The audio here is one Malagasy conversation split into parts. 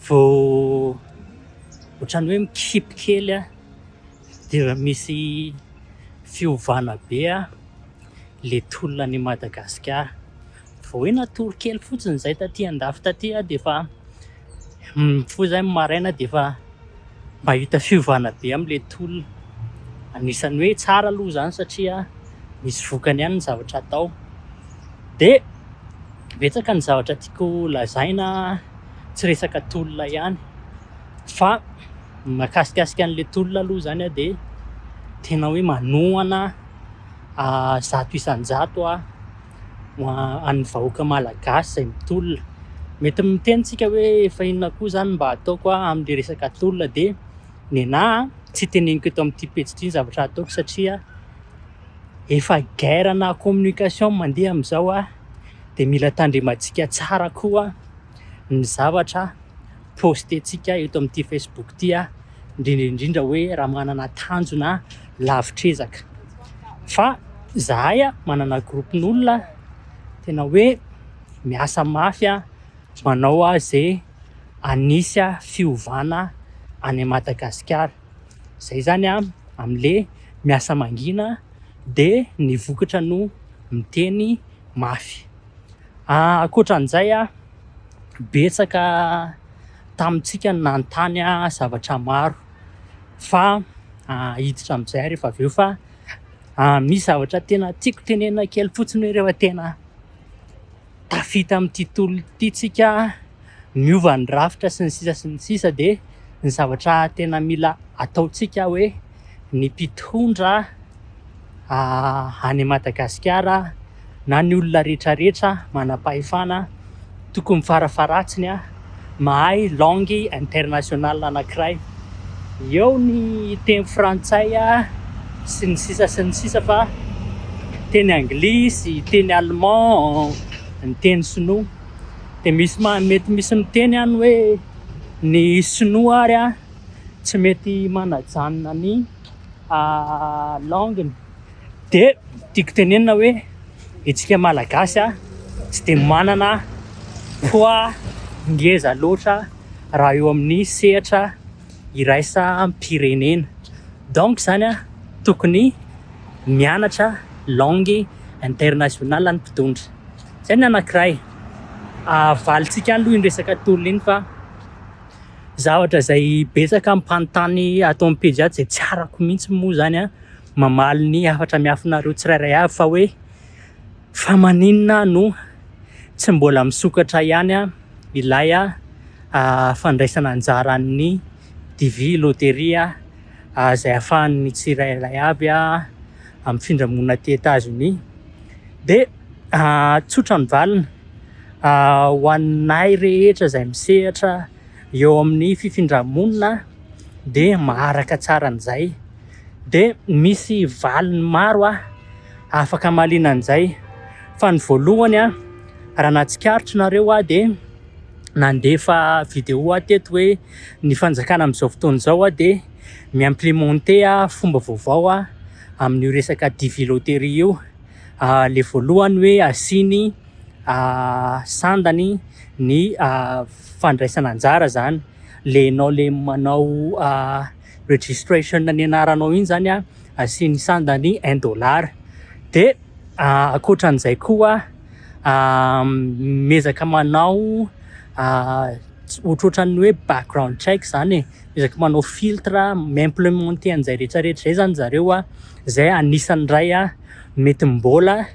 vao ohatrany hoe mikipy kely dia misy fiovana be le tolona any Madagasikara. Vao hoe natory kely fotsiny zay taty andafy taty de efa mifoha zay maraina de efa mahita fiovana be am'le tolona. Anisany hoe tsara aloha zany satria misy vokany ihany ny zavatra atao. De betsaka ny zavatra tiako lazaina, tsy resaka tolona ihany fa mahakasikasika an'le tolona aloha zany de tena hoe manohana zato isan-jato an'ny vahoaka malagasy zay mitolona. Mety mitenitsika hoe efa inona koa zany mba ataoko am'le resaka tolona de nenahy tsy teneniko eto amin'ity pejy ity ny zavatra ataoko satria efa guerre na communication mandeha am'zao de mila tandremantsika tsara koa ny zavatra postentsika eto amin'ity Facebook ity indrindra hoe raha manana tanjona lavitrezaka. Fa zahay manana groupin'olona tena hoe miasa mafy manao zay anisy fiovana any Madagasikara. Zay zany am'le miasa mangina de ny vokatra no miteny mafy. Ankoatran'izay betsaka tamintsika nanontany zavatra maro fa hiditra am'izay rehefa avy eo fa misy zavatra tena tiako tenenina kely fotsiny hoe rehefa tena tafita amin'ity tolona ity tsika miova ny rafitra sy ny sisa de ny zavatra tena mila ataontsika hoe ny mpitondra any Madagasikara na ny olona rehetrarehetra manam-pahefana tokony farafaratsiny mahay langue internationale anankiray. Eo ny teny frantsay sy ny sisa fa teny anglisy, teny allemand, ny teny sinoa. De mety misy miteny ihany hoe ny sinoa ary tsy mety manajanona ny langue. De tiako tenenina hoe itsika malagasy tsy de manana poids ngeza loatra raha eo amin'ny sehatra iraisam-pirenena. Donc zany tokony mianatra langue internationale ny mpitondra. Zay ny anankiray. Valitsika aloha ny resaka tolona iny fa zavatra zay betsaka mipanontany atao amin'ny pejy ato zay tsy harako mihitsy moa zany mamaly ny hafatra miafinareo tsirairay avy fa hoe fa maninona no tsy mbola misokatra ihany ilay fandraisana anjara ny TV loteria zay ahafahan'ny tsirairay avy amin'ny findramona ty États-Unis. De tsotra ny valiny ho anay rehetra zay misehatra eo amin'ny fifindramonina de maharaka tsara an'izay. De misy valiny maro afaka malina an'izay fa ny voalohany raha natsikarotranareo de nandefa vidéo teto hoe ny fanjakana amin'izao fotoana izao de mi-implémenter fomba vaovao amin'ny resaka TV loteria io. Le voalohany hoe asiny sandany ny fandraisana anjara zany le manao registration ny anaranao iny zany asiny sandany $1. De ankoatran'izay koa mezaka manao ohatrohatran'ny hoe background check zany mezaka manao filtre mi-implémenter an'izay rehetrarehetra zay zany zareo zay anisan'ny ray mety mbola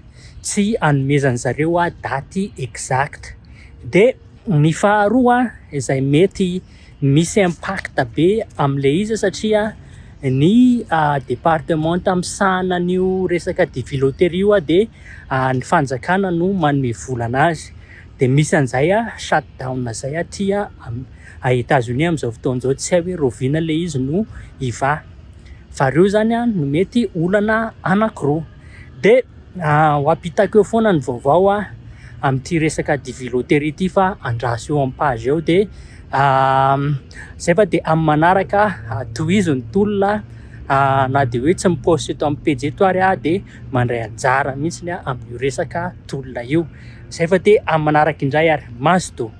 tsy anomezany zareo daty exact. De ny faharoa izay mety misy impact be am'le izy satria ny département tam'sahana an'io resaka TV loteria io de ny fanjakana no manome vola anazy. De misy an'izay shutdown zay aty États-Unis amin'izao fotoana izao tsy hay hoe roviana le izy no iva. Fa reo zany no mety olana anankiroa. De ho apitako eo foana ny vaovao amin'ity resaka TV loteria ity fa andraso eo amin'ny page eo de zay fa de amin'ny manaraka tohizony tolona na de hoe tsy miposte eto amin'ny page eto ary de mandray anjara mihitsy amin'io resaka tolona io. Zay fa de amin'ny manaraka indray ary maso to.